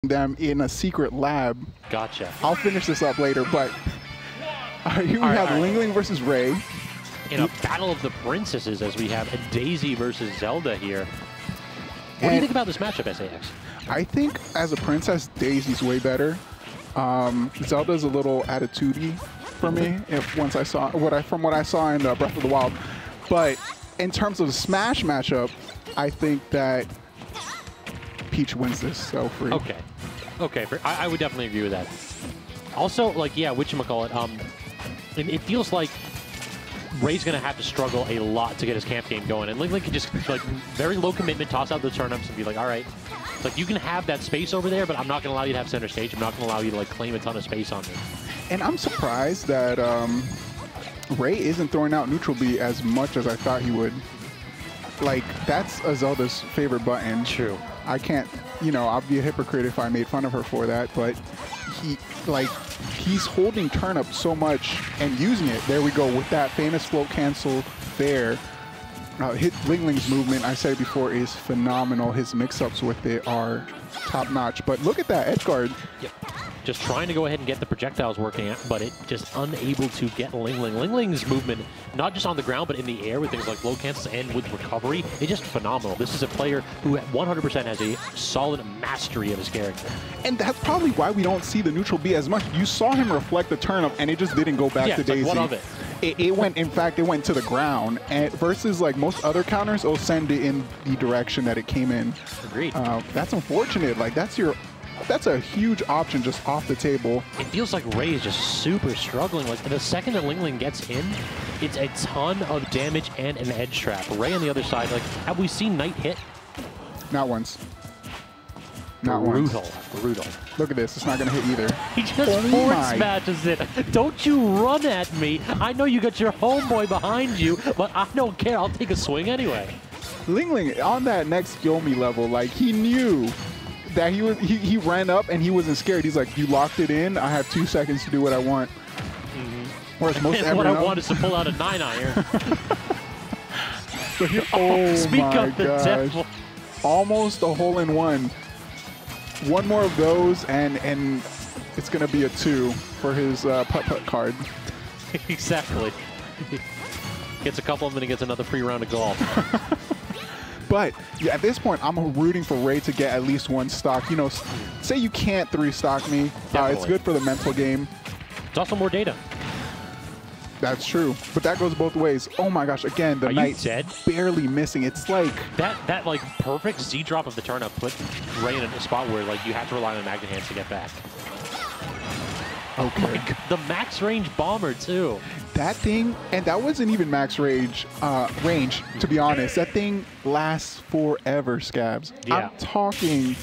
them in a secret lab. Gotcha. I'll finish this up later, but here we have LingLing versus Ray. In a battle of the princesses, as we have a Daisy versus Zelda here. What do you think about this matchup, SAX? I think as a princess, Daisy's way better. Zelda's a little attitude-y for me. Once I saw from what I saw in Breath of the Wild, but in terms of the Smash matchup, I think that Peach wins this so free. Okay, okay, I would definitely agree with that. Also, like, yeah, whatchamacallit, it feels like Ray's going to have to struggle a lot to get his camp game going. And LingLing can just, like, very low commitment, toss out the turnips and be like, all right, like, you can have that space over there, but I'm not going to allow you to have center stage. I'm not going to allow you to, like, claim a ton of space on me. And I'm surprised that Ray isn't throwing out neutral B as much as I thought he would. Like, that's a Zelda's favorite button. True. I can't, you know, I'll be a hypocrite if I made fun of her for that, but he's holding turnip so much and using it. There we go with that famous float cancel there. LingLing's movement, I said before, is phenomenal. His mix-ups with it are top-notch. But look at that edge guard. Yep. Just trying to go ahead and get the projectiles working, but it just unable to get LingLing. LingLing's movement, not just on the ground, but in the air with things like float cancels and with recovery, is just phenomenal. This is a player who 100% has a solid mastery of his character. And that's probably why we don't see the neutral B as much. You saw him reflect the turnip, and it just didn't go back to Daisy. Like, what of it? It went, in fact, it went to the ground. And versus like most other counters, it'll send it in the direction that it came in. Agreed. That's unfortunate. Like, that's a huge option just off the table. It feels like Ray is just super struggling. Like, the second that LingLing gets in, it's a ton of damage and an edge trap. Ray on the other side, like, have we seen Knight hit? Not once. Not once. Brutal. Look at this. It's not going to hit either. He just forward smashes it. Don't you run at me. I know you got your homeboy behind you, but I don't care. I'll take a swing anyway. LingLing, on that next Yomi level, like, he knew that he ran up and he wasn't scared. He's like, you locked it in. I have 2 seconds to do what I want. Whereas most what I want is to pull out a 9-iron. Speak of the devil. Almost a hole-in-one. One more of those, and it's going to be a 2 for his putt-putt card. Exactly. Gets a couple of them and he gets another free round of golf. But yeah, at this point, I'm rooting for Ray to get at least one stock. You know, say you can't 3-stock me. It's good for the mental game. It's also more data. That's true, but that goes both ways. Oh my gosh! Again, the Knight barely missing. It's like that like perfect Z drop of the turnip put Ray in a spot where like you have to rely on Magnet Hands to get back. Okay. Oh my God, the max range bomber too. That thing, and that wasn't even max range, to be honest. That thing lasts forever, Scabs. Yeah. I'm talking,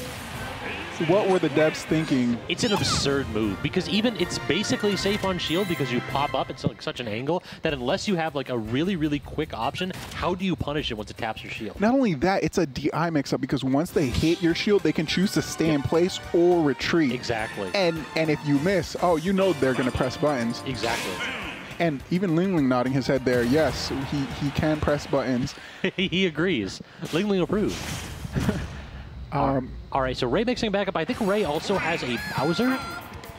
what were the devs thinking? It's an absurd move because even it's basically safe on shield because you pop up at like such an angle that unless you have like a really, really quick option, how do you punish it once it taps your shield? Not only that, it's a DI mix-up because once they hit your shield, they can choose to stay in place or retreat. Exactly. And if you miss, oh, you know they're going to press buttons. Exactly. And even LingLing nodding his head there. Yes, he can press buttons. He agrees. LingLing approved. All right, so Ray mixing back up. I think Ray also has a Bowser.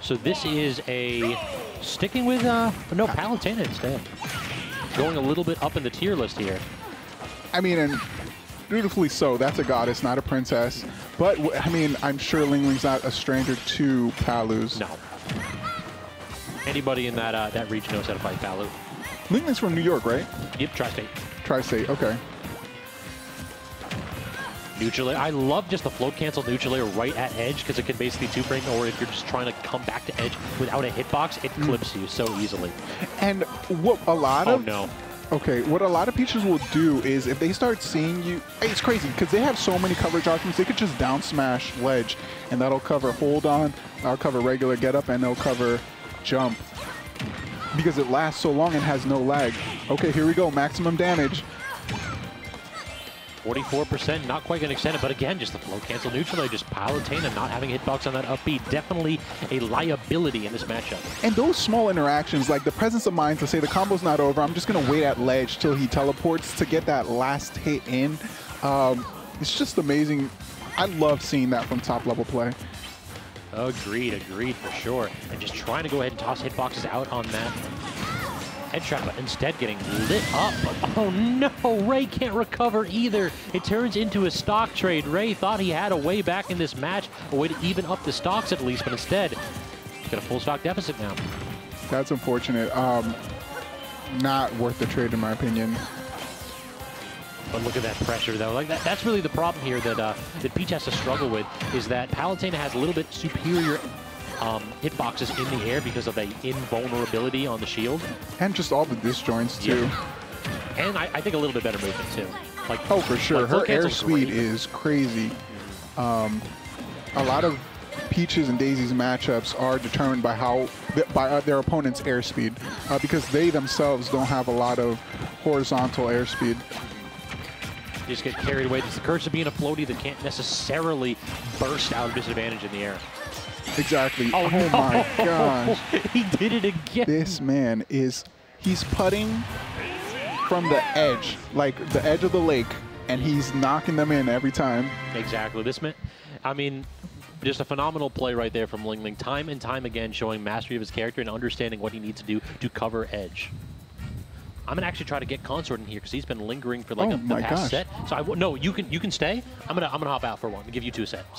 So this is a sticking with, no, Palutena instead. Going a little bit up in the tier list here. I mean, and beautifully so. That's a goddess, not a princess. But, I mean, I'm sure LingLing's not a stranger to Palus. No. Anybody in that region knows how to fight Palu. LingLing's from New York, right? Yep, Tri-State. Tri-State, okay. Neutral air. I love just the float cancel neutral air right at edge because it can basically two-frame, or if you're just trying to come back to edge without a hitbox, it clips you so easily. And what a lot of... Oh, no. Okay, what a lot of Peaches will do is if they start seeing you... It's crazy because they have so many coverage options. They could just down smash ledge, and that'll cover hold on, that'll cover regular get up, and they'll cover jump because it lasts so long and has no lag. Okay, here we go. Maximum damage. 44%, not quite going to extend it, but again, just the float cancel neutral air, just Palutena not having hitbox on that up B. Definitely a liability in this matchup. And those small interactions, like the presence of mind to say the combo's not over, I'm just going to wait at ledge till he teleports to get that last hit in. It's just amazing. I love seeing that from top level play. Agreed for sure. And just trying to go ahead and toss hitboxes out on that head trap, but instead getting lit up. Oh no, Ray can't recover either. It turns into a stock trade. Ray thought he had a way back in this match, a way to even up the stocks at least, but instead, he's got a full stock deficit now. That's unfortunate. Not worth the trade in my opinion. But look at that pressure, though. Like that's really the problem here that Peach has to struggle with, is that Palutena has a little bit superior hitboxes in the air because of the invulnerability on the shield. And just all the disjoints, too. Yeah. And I think a little bit better movement, too. Like, oh, for sure. Like, her airspeed is crazy. A lot of Peach's and Daisy's matchups are determined by their opponent's airspeed because they themselves don't have a lot of horizontal airspeed. You just get carried away. It's the curse of being a floaty that can't necessarily burst out of disadvantage in the air. Exactly. Oh, no. My gosh. He did it again. This man he's putting from the edge, like the edge of the lake, and he's knocking them in every time. Exactly. This man, I mean, just a phenomenal play right there from LingLing. Time and time again showing mastery of his character and understanding what he needs to do to cover edge. I'm gonna actually try to get Consort in here because he's been lingering for like the past set. So no, you can stay. I'm gonna hop out for one and give you 2 sets.